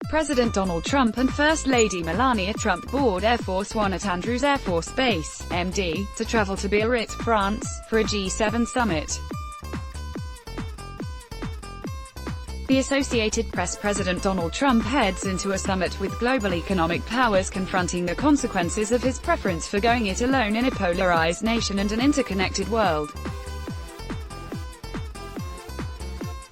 President Donald Trump and First Lady Melania Trump board Air Force One at Andrews Air Force Base, MD, to travel to Biarritz, France, for a G7 summit. The Associated Press. President Donald Trump heads into a summit with global economic powers confronting the consequences of his preference for going it alone in a polarized nation and an interconnected world.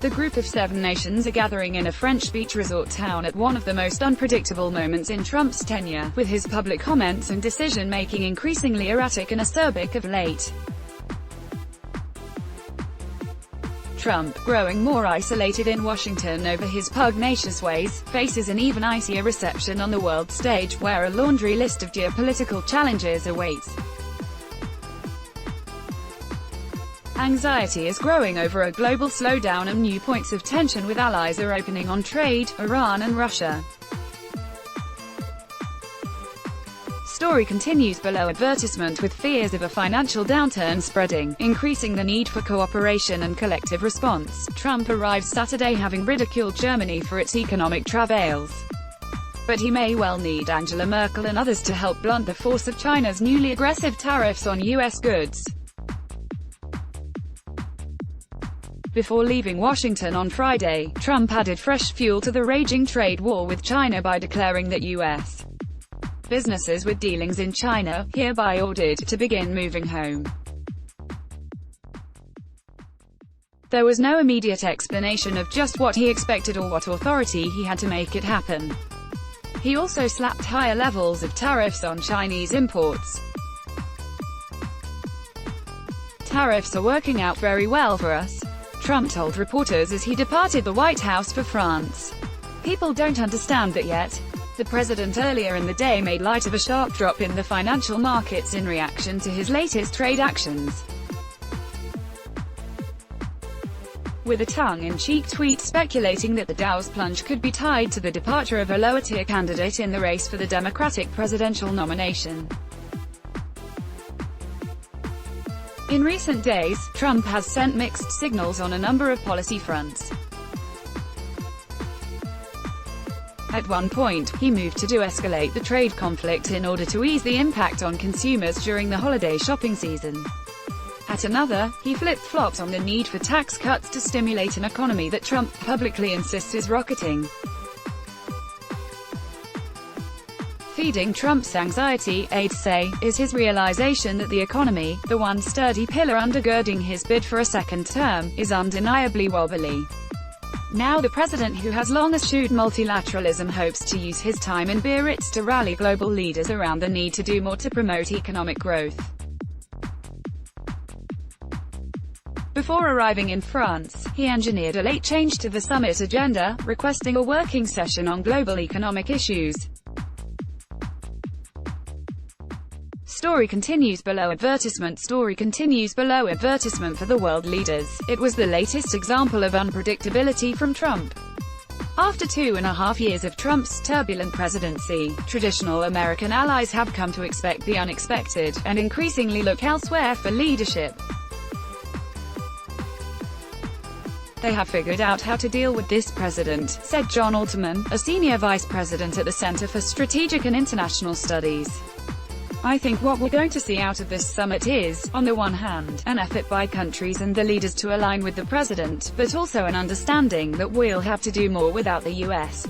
The group of 7 nations are gathering in a French beach resort town at one of the most unpredictable moments in Trump's tenure, with his public comments and decision-making increasingly erratic and acerbic of late. Trump, growing more isolated in Washington over his pugnacious ways, faces an even icier reception on the world stage, where a laundry list of geopolitical challenges awaits. Anxiety is growing over a global slowdown and new points of tension with allies are opening on trade, Iran and Russia. Story continues below advertisement with fears of a financial downturn spreading, increasing the need for cooperation and collective response. Trump arrived Saturday having ridiculed Germany for its economic travails. But he may well need Angela Merkel and others to help blunt the force of China's newly aggressive tariffs on U.S. goods. Before leaving Washington on Friday, Trump added fresh fuel to the raging trade war with China by declaring that U.S. businesses with dealings in China, hereby ordered to begin moving home. There was no immediate explanation of just what he expected or what authority he had to make it happen. He also slapped higher levels of tariffs on Chinese imports. "Tariffs are working out very well for us," Trump told reporters as he departed the White House for France. "People don't understand that yet." The president earlier in the day made light of a sharp drop in the financial markets in reaction to his latest trade actions, with a tongue-in-cheek tweet speculating that the Dow's plunge could be tied to the departure of a lower-tier candidate in the race for the Democratic presidential nomination. In recent days, Trump has sent mixed signals on a number of policy fronts. At one point, he moved to de-escalate the trade conflict in order to ease the impact on consumers during the holiday shopping season. At another, he flip-flopped on the need for tax cuts to stimulate an economy that Trump publicly insists is rocketing. Feeding Trump's anxiety, aides say, is his realization that the economy, the one sturdy pillar undergirding his bid for a second term, is undeniably wobbly. Now the president, who has long eschewed multilateralism, hopes to use his time in Biarritz to rally global leaders around the need to do more to promote economic growth. Before arriving in France, he engineered a late change to the summit agenda, requesting a working session on global economic issues. Story continues below advertisement. Story continues below advertisement for the world leaders. It was the latest example of unpredictability from Trump. After 2.5 years of Trump's turbulent presidency, traditional American allies have come to expect the unexpected, and increasingly look elsewhere for leadership. "They have figured out how to deal with this president," said John Alterman, a senior vice president at the Center for Strategic and International Studies. "I think what we're going to see out of this summit is, on the one hand, an effort by countries and the leaders to align with the president, but also an understanding that we'll have to do more without the U.S.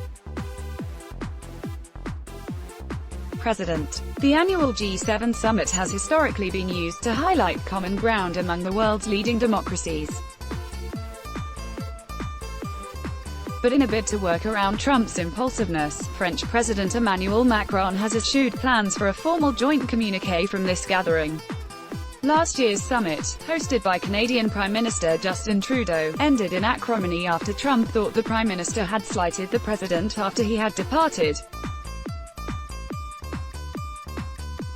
president." The annual G7 summit has historically been used to highlight common ground among the world's leading democracies. But in a bid to work around Trump's impulsiveness, French President Emmanuel Macron has eschewed plans for a formal joint communiqué from this gathering. Last year's summit, hosted by Canadian Prime Minister Justin Trudeau, ended in acrimony after Trump thought the Prime Minister had slighted the president after he had departed.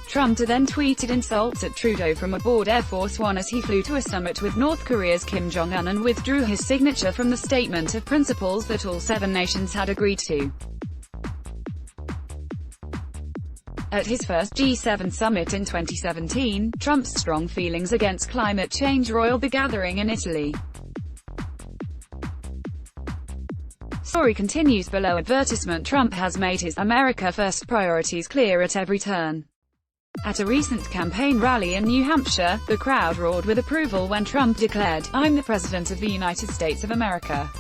Trump then tweeted insults at Trudeau from aboard Air Force One as he flew to a summit with North Korea's Kim Jong-un and withdrew his signature from the statement of principles that all 7 nations had agreed to. At his first G7 summit in 2017, Trump's strong feelings against climate change roiled the gathering in Italy. Story continues below. Advertisement. Trump has made his America First priorities clear at every turn. At a recent campaign rally in New Hampshire, the crowd roared with approval when Trump declared, "I'm the President of the United States of America.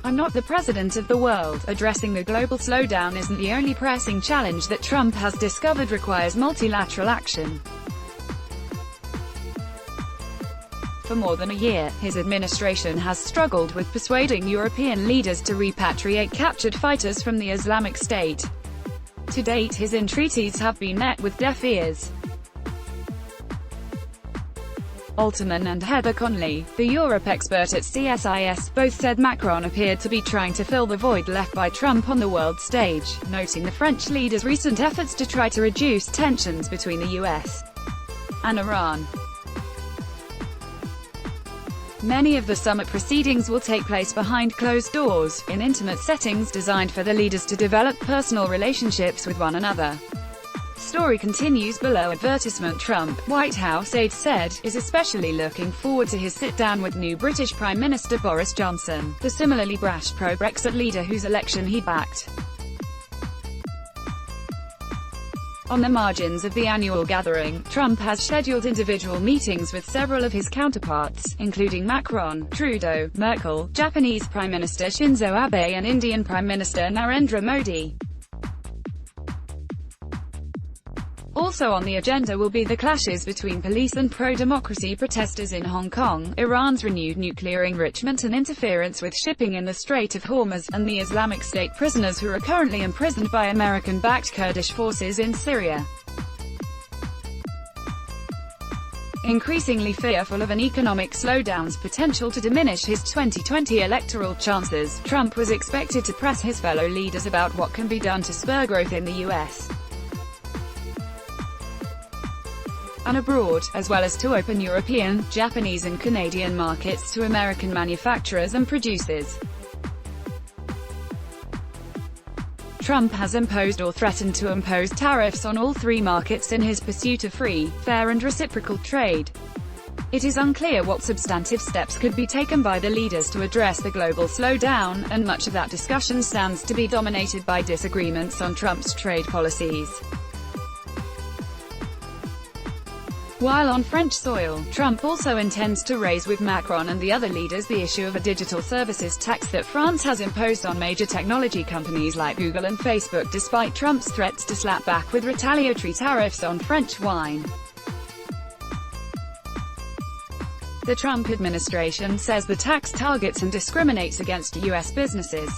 I'm not the President of the world." Addressing the global slowdown isn't the only pressing challenge that Trump has discovered requires multilateral action. For more than a year, his administration has struggled with persuading European leaders to repatriate captured fighters from the Islamic State. To date, his entreaties have been met with deaf ears. Altman and Heather Conley, the Europe expert at CSIS, both said Macron appeared to be trying to fill the void left by Trump on the world stage, noting the French leader's recent efforts to try to reduce tensions between the US and Iran. Many of the summit proceedings will take place behind closed doors, in intimate settings designed for the leaders to develop personal relationships with one another. Story continues below. Advertisement. Trump, White House aide said, is especially looking forward to his sit-down with new British Prime Minister Boris Johnson, the similarly brash pro-Brexit leader whose election he backed. On the margins of the annual gathering, Trump has scheduled individual meetings with several of his counterparts, including Macron, Trudeau, Merkel, Japanese Prime Minister Shinzo Abe and Indian Prime Minister Narendra Modi. Also on the agenda will be the clashes between police and pro-democracy protesters in Hong Kong, Iran's renewed nuclear enrichment and interference with shipping in the Strait of Hormuz, and the Islamic State prisoners who are currently imprisoned by American-backed Kurdish forces in Syria. Increasingly fearful of an economic slowdown's potential to diminish his 2020 electoral chances, Trump was expected to press his fellow leaders about what can be done to spur growth in the U.S. and abroad, as well as to open European, Japanese and Canadian markets to American manufacturers and producers. Trump has imposed or threatened to impose tariffs on all three markets in his pursuit of free, fair and reciprocal trade. It is unclear what substantive steps could be taken by the leaders to address the global slowdown, and much of that discussion stands to be dominated by disagreements on Trump's trade policies. While on French soil, Trump also intends to raise with Macron and the other leaders the issue of a digital services tax that France has imposed on major technology companies like Google and Facebook, despite Trump's threats to slap back with retaliatory tariffs on French wine. The Trump administration says the tax targets and discriminates against U.S. businesses.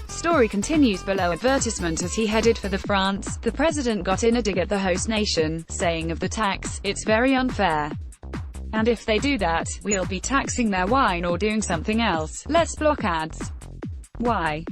Story continues below. Advertisement. As he headed for France, the president got in a dig at the host nation, saying of the tax, "It's very unfair. And if they do that, we'll be taxing their wine or doing something else. Let's block ads." Why?